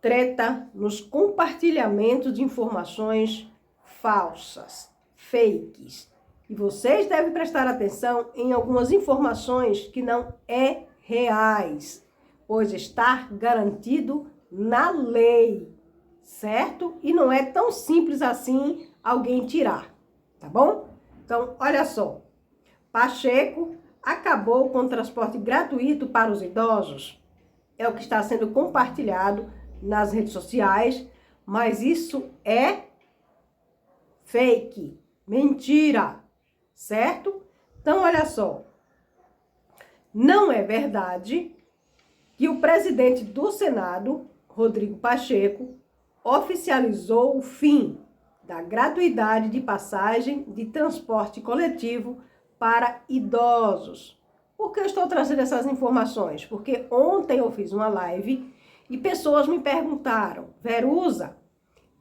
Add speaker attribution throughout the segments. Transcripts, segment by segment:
Speaker 1: treta nos compartilhamentos de informações falsas, fakes. E vocês devem prestar atenção em algumas informações que não é reais, pois está garantido na lei, certo? E não é tão simples assim alguém tirar, tá bom? Então, olha só, Pacheco acabou com o transporte gratuito para os idosos. É o que está sendo compartilhado nas redes sociais, mas isso é fake, mentira, certo? Então, olha só, não é verdade que o presidente do Senado, Rodrigo Pacheco, oficializou o fim da gratuidade de passagem de transporte coletivo para idosos. Por que eu estou trazendo essas informações? Porque ontem eu fiz uma live e pessoas me perguntaram: Verusa,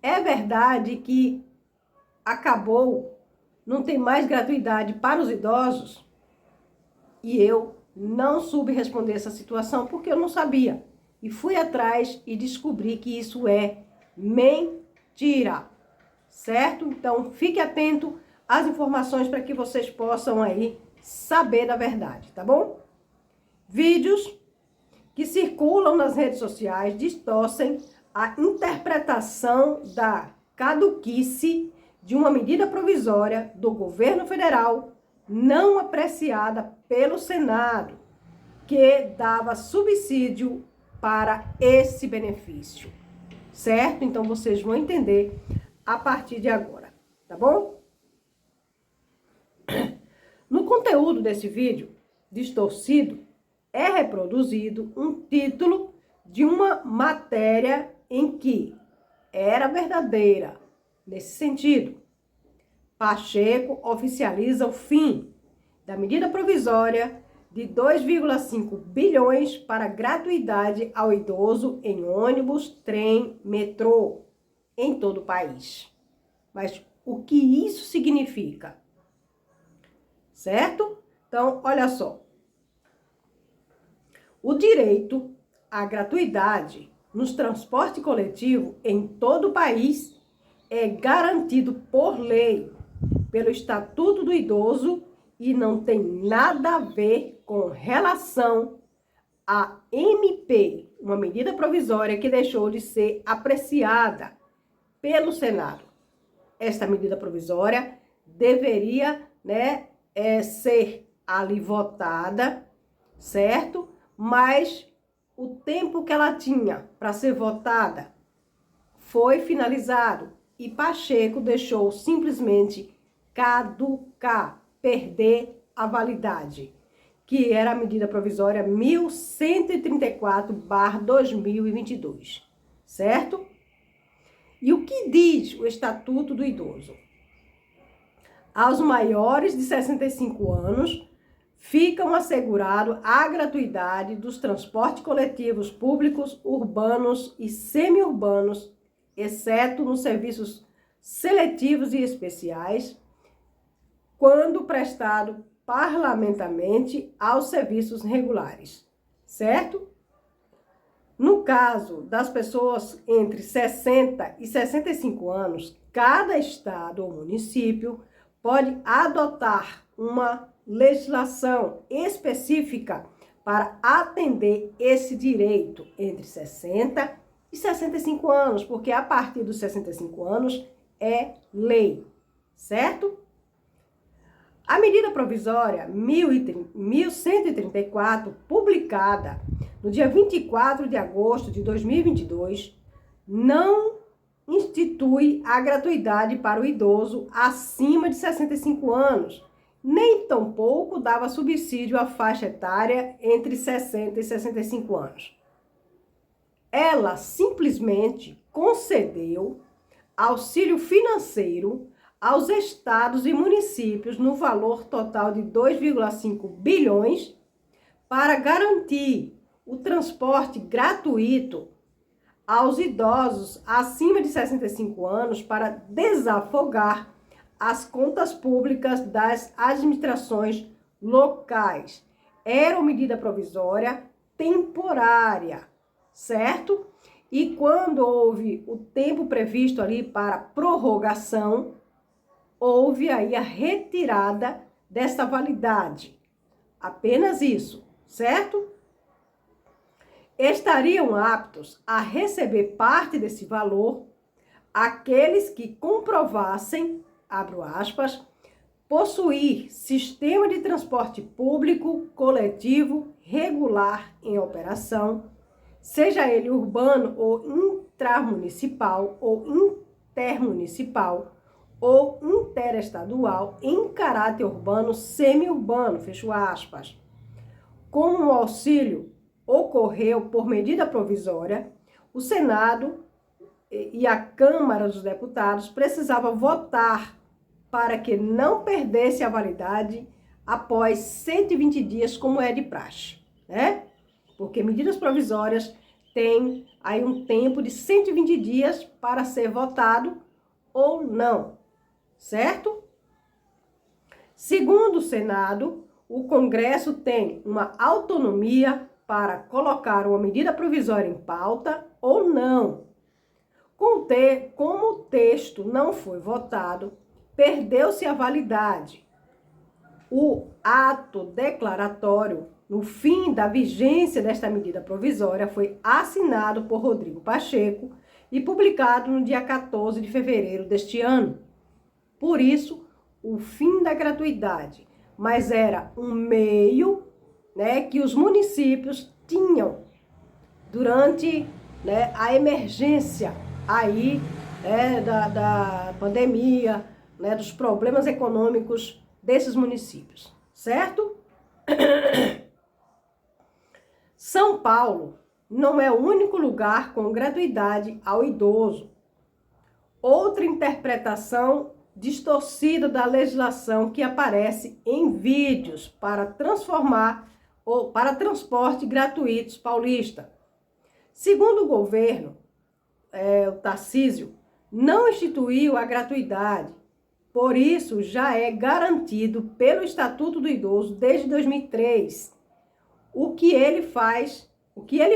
Speaker 1: é verdade que acabou, não tem mais gratuidade para os idosos? E eu não soube responder essa situação porque eu não sabia. E fui atrás e descobri que isso é mentira, certo? Então, fique atento às informações para que vocês possam aí saber da verdade, tá bom? Vídeos que circulam nas redes sociais distorcem a interpretação da caduquice de uma medida provisória do governo federal não apreciada pelo Senado, que dava subsídio para esse benefício, certo? Então, vocês vão entender a partir de agora, tá bom? No conteúdo desse vídeo distorcido, é reproduzido um título de uma matéria em que era verdadeira, nesse sentido. Pacheco oficializa o fim da medida provisória de 2,5 bilhões para gratuidade ao idoso em ônibus, trem, metrô, em todo o país. Mas o que isso significa? Certo? Então, olha só. O direito à gratuidade nos transportes coletivos em todo o país é garantido por lei, pelo Estatuto do Idoso, e não tem nada a ver com relação à MP, uma medida provisória que deixou de ser apreciada pelo Senado. Esta medida provisória deveria, ser ali votada, certo? Mas o tempo que ela tinha para ser votada foi finalizado e Pacheco deixou simplesmente caducar, perder a validade, que era a medida provisória 1134/2022, certo? E o que diz o Estatuto do Idoso? Aos maiores de 65 anos, ficam assegurados a gratuidade dos transportes coletivos públicos, urbanos e semiurbanos, exceto nos serviços seletivos e especiais, quando prestado parlamentamente aos serviços regulares, certo? No caso das pessoas entre 60 e 65 anos, cada estado ou município pode adotar uma legislação específica para atender esse direito entre 60 e 65 anos, porque a partir dos 65 anos é lei, certo? A medida provisória 1134, publicada no dia 24 de agosto de 2022, não institui a gratuidade para o idoso acima de 65 anos, nem tampouco dava subsídio à faixa etária entre 60 e 65 anos. Ela simplesmente concedeu auxílio financeiro aos estados e municípios no valor total de 2,5 bilhões para garantir o transporte gratuito aos idosos acima de 65 anos para desafogar as contas públicas das administrações locais. Era uma medida provisória temporária, certo? e quando houve o tempo previsto ali para prorrogação, houve aí a retirada desta validade. Apenas isso, certo? Estariam aptos a receber parte desse valor aqueles que comprovassem, abro aspas, possuir sistema de transporte público coletivo regular em operação, seja ele urbano ou intramunicipal ou intermunicipal ou interestadual em caráter urbano semi-urbano, fecho aspas. Como o auxílio ocorreu por medida provisória, o Senado e a Câmara dos Deputados precisavam votar para que não perdesse a validade após 120 dias, como é de praxe, né? Porque medidas provisórias têm aí um tempo de 120 dias para ser votado ou não, certo? Segundo o Senado, o Congresso tem uma autonomia para colocar uma medida provisória em pauta ou não. Como o texto não foi votado, perdeu-se a validade. O ato declaratório, no fim da vigência desta medida provisória, foi assinado por Rodrigo Pacheco e publicado no dia 14 de fevereiro deste ano. Por isso, o fim da gratuidade, mas era um meio, né, que os municípios tinham durante, né, a emergência aí, né, da pandemia, né, dos problemas econômicos desses municípios, certo? São Paulo não é o único lugar com gratuidade ao idoso. Outra interpretação distorcida da legislação que aparece em vídeos para transformar ou para transporte gratuitos paulista. Segundo o governo, o Tarcísio não instituiu a gratuidade, por isso já é garantido pelo Estatuto do Idoso desde 2003. O que ele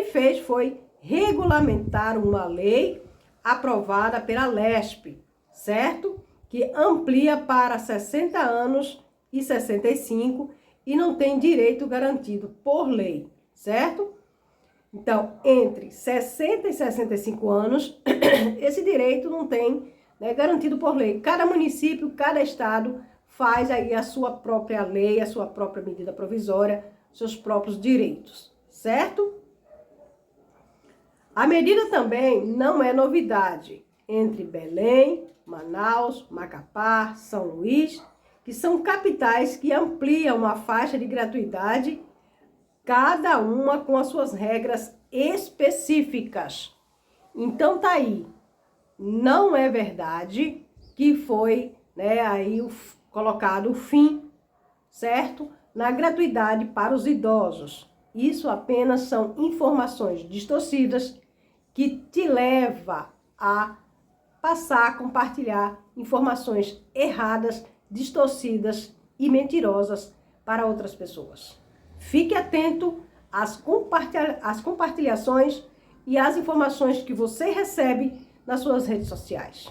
Speaker 1: fez foi regulamentar uma lei aprovada pela LESP, certo? Que amplia para 60 anos e 65 e não tem direito garantido por lei, certo? Então, entre 60 e 65 anos, esse direito não tem, né, garantido por lei. Cada município, cada estado faz aí a sua própria lei, a sua própria medida provisória, seus próprios direitos, certo? A medida também não é novidade entre Belém, Manaus, Macapá, São Luís, que são capitais que ampliam a faixa de gratuidade, cada uma com as suas regras específicas. Então tá aí, não é verdade que foi, né, aí colocado o fim, certo, na gratuidade para os idosos. Isso apenas são informações distorcidas que te leva a passar a compartilhar informações erradas, distorcidas e mentirosas para outras pessoas. Fique atento às compartilhações e às informações que você recebe nas suas redes sociais.